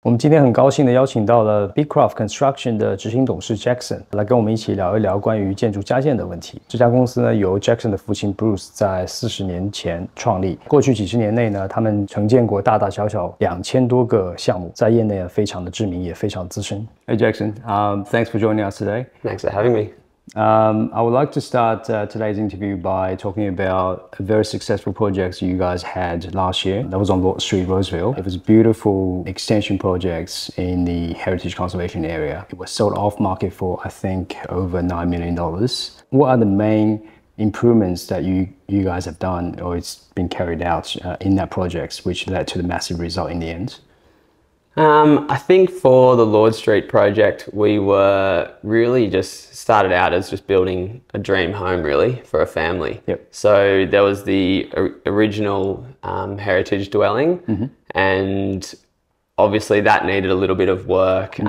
我们今天很高兴的邀请到了 Beecraft Construction 的执行董事 Jackson 来跟我们一起聊一聊关于建筑加建的问题。这家公司呢，由 Jackson 的父亲 Bruce 在40年前创立。过去几十年内呢，他们承建过大大小小2000多个项目，在业内非常的知名，也非常资深。Hey Jackson, thanks for joining us today. Thanks for having me. I would like to start today's interview by talking about a very successful project you guys had last year. That was on Lord Street, Roseville. It was a beautiful extension project in the heritage conservation area. It was sold off market for, I think, over $9 million. What are the main improvements that you guys have done or it's been carried out in that project which led to the massive result in the end? I think for the Lord Street project, we were really just started out as just building a dream home really for a family. Yep. So there was the original heritage dwelling and obviously that needed a little bit of work,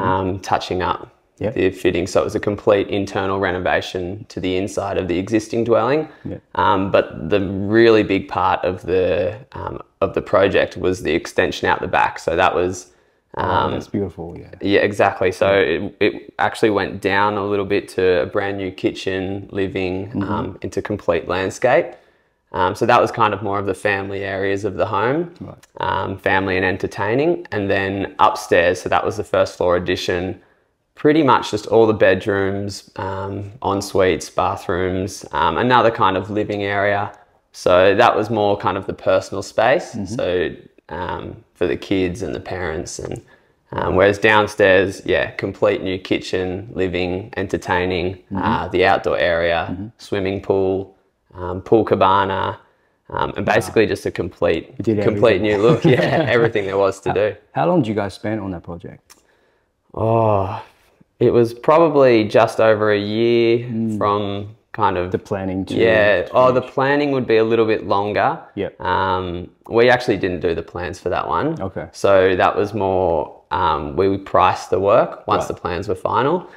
touching up the fitting. So it was a complete internal renovation to the inside of the existing dwelling. Yep. But the really big part of the project was the extension out the back. So that was that's beautiful. Yeah, exactly. So it actually went down a little bit to a brand new kitchen, living, into complete landscape. So that was kind of more of the family areas of the home, family and entertaining. And then upstairs, so that was the first floor addition, pretty much just all the bedrooms, en suites, bathrooms, another kind of living area. So that was more kind of the personal space. So for the kids and the parents, and whereas downstairs, complete new kitchen, living, entertaining, the outdoor area, swimming pool, pool cabana, and basically just a complete new look. Everything there was to do. How long did you guys spend on that project? Oh, it was probably just over a year from kind of the planning to the planning would be a little bit longer. We actually didn't do the plans for that one. Okay. So that was more we priced the work once the plans were final.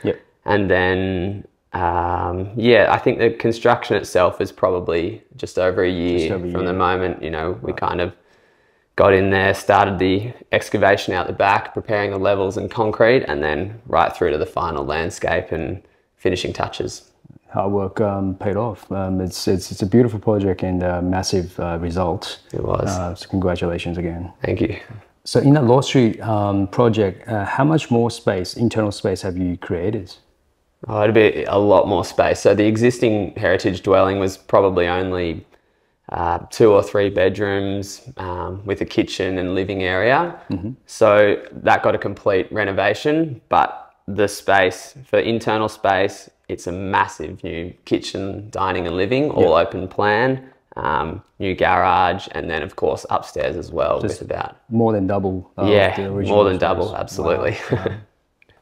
And then I think the construction itself is probably just over a year from the moment, we kind of got in there, started the excavation out the back, preparing the levels and concrete, and then right through to the final landscape and finishing touches. Hard work paid off. It's a beautiful project and a massive result. It was. So congratulations again. Thank you. So in that Lord Street project, how much more space, internal space, have you created? Oh, it'd be a lot more space. So the existing heritage dwelling was probably only 2 or 3 bedrooms with a kitchen and living area. So that got a complete renovation, but the space for internal space, it's a massive new kitchen, dining and living, all open plan, new garage, and then of course upstairs as well. Just with about more than double. More than double, absolutely. Wow.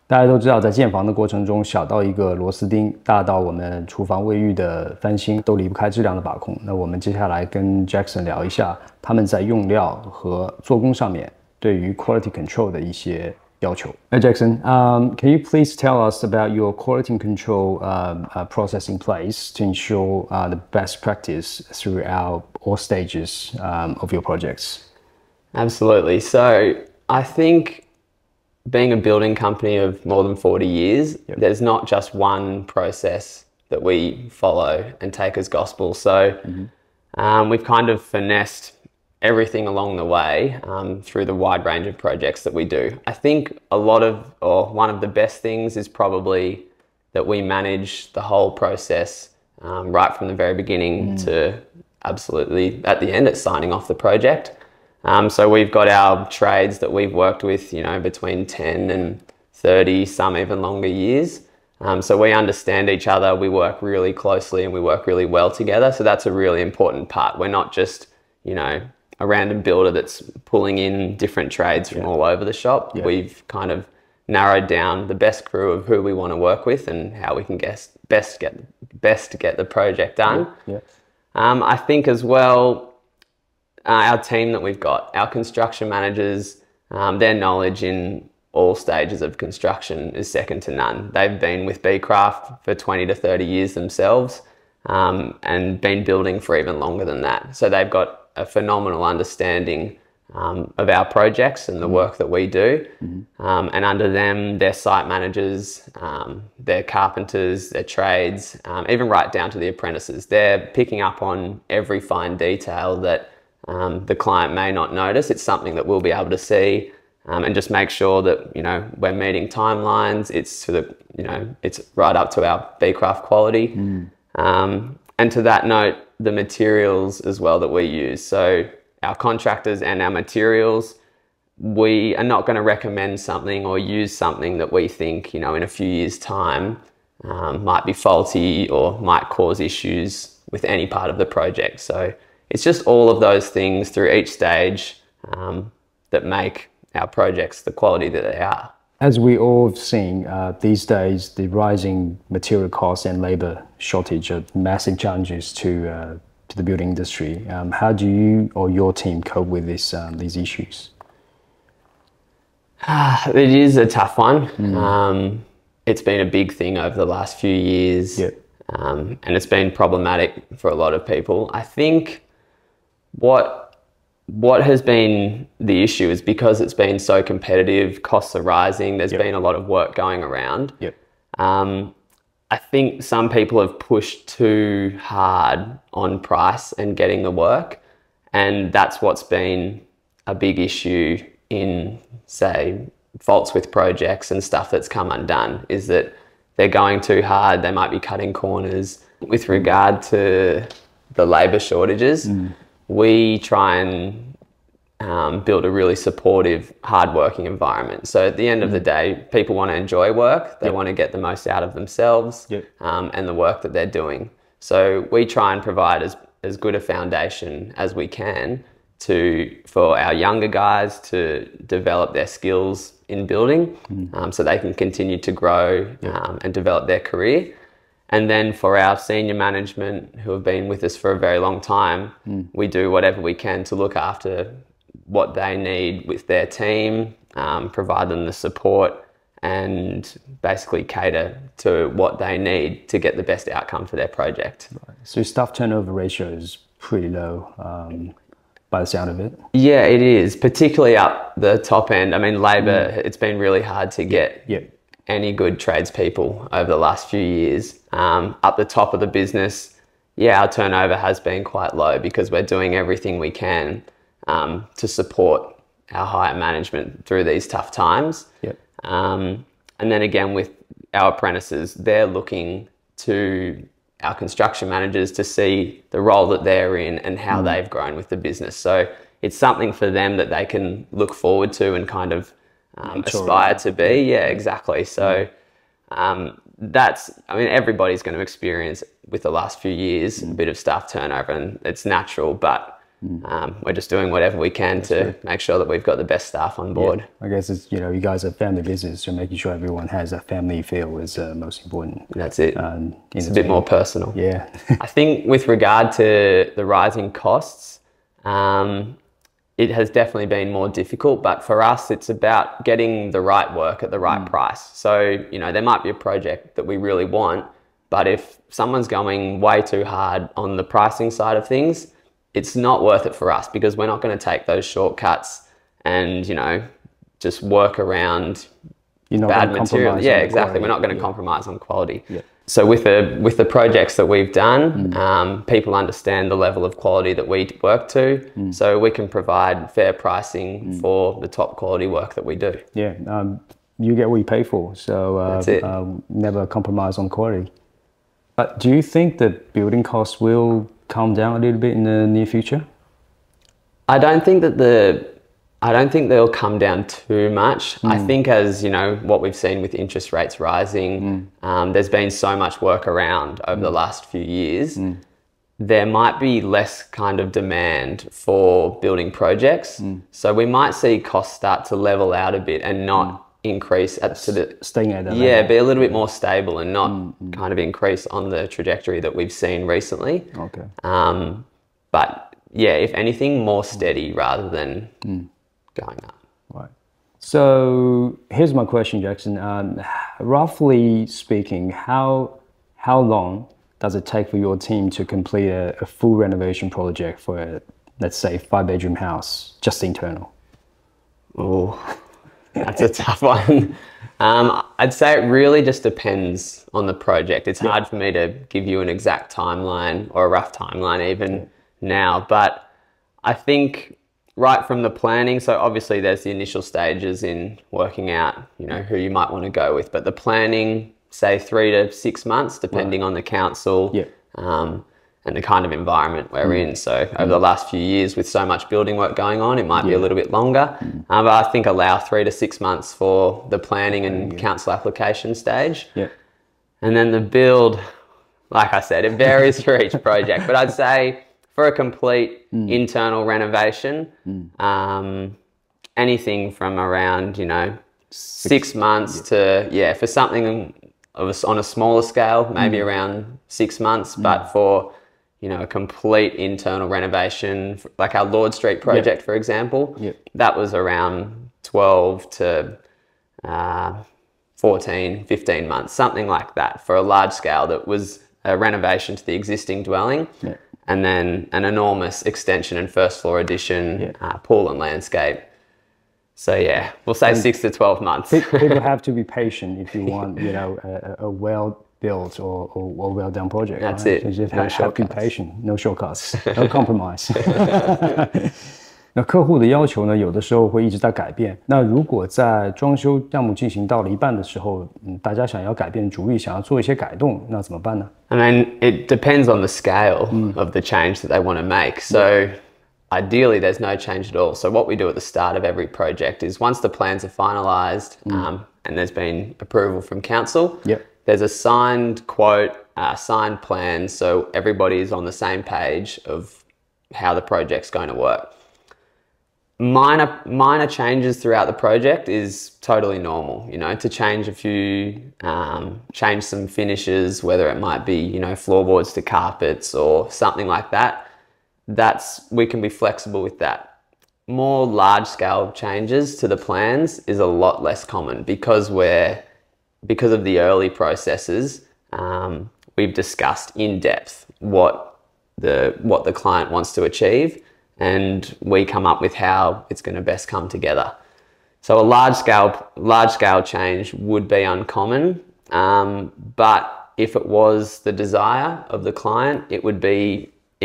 大家都知道，在建房的过程中，小到一个螺丝钉，大到我们厨房卫浴的翻新，都离不开质量的把控。那我们接下来跟 Jackson 聊一下他们在用料和做工上面对于 quality control 的一些要求。Jackson, can you please tell us about your quality control process in place to ensure the best practice throughout all stages of your projects? Absolutely. So I think being a building company of more than 40 years, there's not just one process that we follow and take as gospel. So we've kind of finessed everything along the way through the wide range of projects that we do. I think one of the best things is probably that we manage the whole process right from the very beginning to absolutely at the end at signing off the project. So we've got our trades that we've worked with, between 10 and 30, some even longer years. So we understand each other, we work really closely and we work really well together. So that's a really important part. We're not just, a random builder that's pulling in different trades from all over the shop. We've kind of narrowed down the best crew of who we want to work with and how we can best get the project done. I think as well, our team that we've got, our construction managers, their knowledge in all stages of construction is second to none. They've been with Beecraft for 20 to 30 years themselves and been building for even longer than that. So they've got a phenomenal understanding of our projects and the work that we do. And under them, their site managers, their carpenters, their trades, even right down to the apprentices. They're picking up on every fine detail that the client may not notice. It's something that we'll be able to see and just make sure that, you know, we're meeting timelines. It's to the, you know, it's right up to our Beecraft quality. And to that note, the materials as well that we use. So our contractors and our materials, we are not going to recommend something or use something that we think, you know, in a few years' time might be faulty or might cause issues with any part of the project. So it's just all of those things through each stage that make our projects the quality that they are. As we all have seen these days, the rising material costs and labor shortage are massive challenges to the building industry. How do you or your team cope with these issues? It is a tough one. It's been a big thing over the last few years, and it's been problematic for a lot of people. I think what has been the issue is because it's been so competitive, costs are rising, there's been a lot of work going around. I think some people have pushed too hard on price and getting the work, and that's what's been a big issue in, say, faults with projects and stuff that's come undone, is that they're going too hard, they might be cutting corners. With regard to the labour shortages, we try and build a really supportive, hard-working environment. So at the end of the day, people want to enjoy work, they want to get the most out of themselves and the work that they're doing. So we try and provide as good a foundation as we can for our younger guys to develop their skills in building so they can continue to grow and develop their career. And then for our senior management who have been with us for a very long time, we do whatever we can to look after what they need with their team, provide them the support and basically cater to what they need to get the best outcome for their project. So staff turnover ratio is pretty low by the sound of it. Yeah, it is, particularly up the top end. I mean, labour, it's been really hard to get any good tradespeople over the last few years. Up the top of the business, our turnover has been quite low because we're doing everything we can to support our higher management through these tough times. And then again with our apprentices, they're looking to our construction managers to see the role that they're in and how they've grown with the business. So it's something for them that they can look forward to and kind of aspire to be. Yeah, exactly. So that's, I mean, everybody's going to experience with the last few years a bit of staff turnover, and it's natural, but we're just doing whatever we can to make sure that we've got the best staff on board. I guess it's, you know, you guys are a family business, so making sure everyone has a family feel is most important. That's it. It's a bit more personal. Yeah. I think with regard to the rising costs, it has definitely been more difficult, but for us, it's about getting the right work at the right price. So, you know, there might be a project that we really want, but if someone's going way too hard on the pricing side of things, it's not worth it for us because we're not going to take those shortcuts and, you know, just work around bad material. Yeah, exactly. We're not going to compromise on quality. So with the projects that we've done, people understand the level of quality that we work to, so we can provide fair pricing for the top quality work that we do. Yeah, you get what you pay for, so that's it. Never compromise on quality. But do you think that building costs will calm down a little bit in the near future? I don't think they'll come down too much. I think, as you know, what we've seen with interest rates rising, there's been so much work around over the last few years. There might be less kind of demand for building projects. So we might see costs start to level out a bit and not increase staying at that level. Be a little bit more stable and not kind of increase on the trajectory that we've seen recently. But yeah, if anything, more steady rather than going up. Right. So here's my question, Jackson. Roughly speaking, how long does it take for your team to complete a full renovation project for let's say 5-bedroom house, just internal? Oh, that's a tough one. I'd say it really just depends on the project. It's hard for me to give you an exact timeline or a rough timeline even now, but I think right from the planning, so obviously there's the initial stages in working out, who you might want to go with, but the planning, say 3 to 6 months, depending on the council and the kind of environment we're in. So over the last few years, with so much building work going on, it might be a little bit longer, but I think allow 3 to 6 months for the planning and council application stage. And then the build, like I said, it varies for each project, but I'd say for a complete internal renovation, anything from around, 6 months to, for something on a smaller scale, maybe around 6 months, but for, a complete internal renovation, like our Lord Street project, for example, that was around 12 to 14, 15 months, something like that, for a large scale that was a renovation to the existing dwelling. And then an enormous extension and first floor addition, pool and landscape. So we'll say 6 to 12 months. People have to be patient if you want, a well-built or well-done project. That's right? it. So just No have to be patient, no shortcuts, no compromise. 那客户的要求呢，有的时候会一直在改变。那如果在装修项目进行到了一半的时候，大家想要改变主意，想要做一些改动，那怎么办呢？ I mean, it depends on the scale of the change that they want to make. So ideally, there's no change at all. So what we do at the start of every project is once the plans are finalised and there's been approval from council, there's a signed quote, signed plan, so everybody is on the same page of how the project's going to work. Minor changes throughout the project is totally normal, to change a few, change some finishes, whether it might be, floorboards to carpets or something like that. We can be flexible with that. More large scale changes to the plans is a lot less common because of the early processes, we've discussed in depth what the client wants to achieve, and we come up with how it's going to best come together. So a large scale change would be uncommon, but if it was the desire of the client, it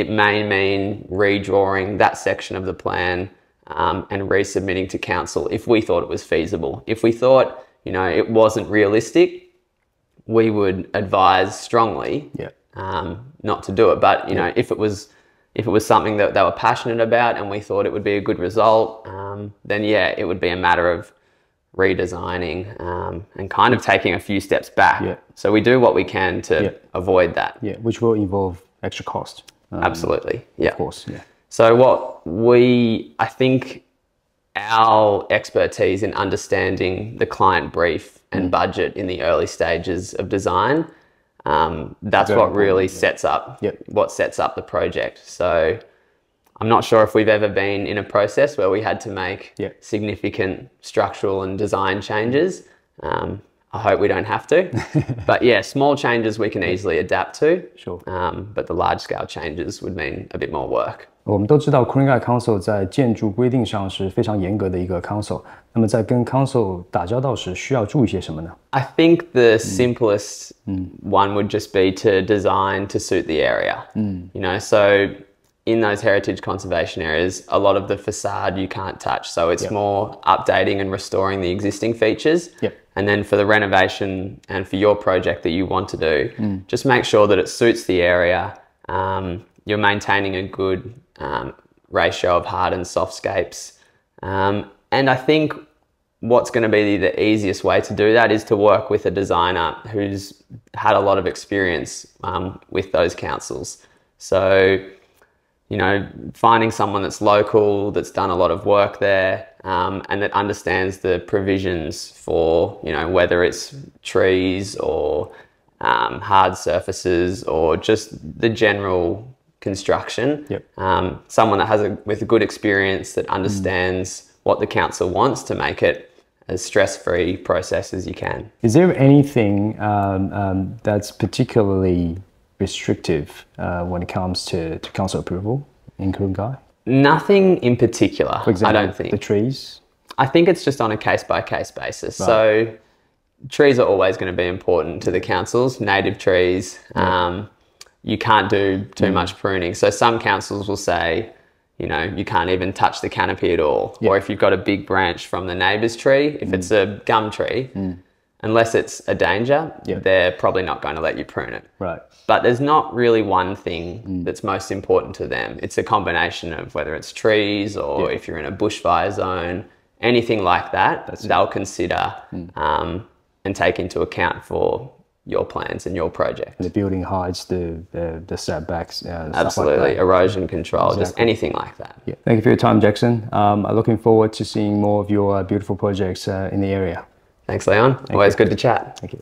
may mean redrawing that section of the plan and resubmitting to council if we thought it was feasible. If we thought, it wasn't realistic, we would advise strongly not to do it. But, if it was something that they were passionate about and we thought it would be a good result, then it would be a matter of redesigning and kind of taking a few steps back. So we do what we can to avoid that. Which will involve extra cost. Absolutely. Of course. So I think our expertise in understanding the client brief and budget in the early stages of design, that's what really sets up the project. So I'm not sure if we've ever been in a process where we had to make significant structural and design changes. I hope we don't have to. But small changes we can easily adapt to. Sure. But the large scale changes would mean a bit more work. 我们都知道 Council Council 在建筑规定上是非常严格的一个 Council。那么在跟 Council 打交道时，需要注意些什么呢？ I think the simplest one would just be to design to suit the area. So in those heritage conservation areas, a lot of the facade you can't touch. So it's more updating and restoring the existing features. And then for the renovation and for your project that you want to do, just make sure that it suits the area. You're maintaining a good ratio of hard and softscapes. And I think what's going to be the easiest way to do that is to work with a designer who's had a lot of experience with those councils. So, finding someone that's local, that's done a lot of work there, and that understands the provisions for, whether it's trees or hard surfaces or just the general construction. Someone that with a good experience that understands what the council wants to make it as stress-free process as you can. Is there anything that's particularly restrictive when it comes to council approval in Kurungai? Nothing in particular, For example, I don't think. The trees? I think it's just on a case-by-case basis. Right. So trees are always going to be important to the councils, native trees. You can't do too much pruning. So some councils will say, you know, you can't even touch the canopy at all. Or if you've got a big branch from the neighbour's tree, if it's a gum tree, unless it's a danger, they're probably not going to let you prune it. Right. But there's not really one thing that's most important to them. It's a combination of whether it's trees or if you're in a bushfire zone, anything like that, they'll consider and take into account for your plans and your project. The building heights, the setbacks. Absolutely, stuff like that. Erosion control, just anything like that. Yeah. Thank you for your time, Jackson. I'm looking forward to seeing more of your beautiful projects in the area. Thanks, Leon. Always good to chat. Thank you.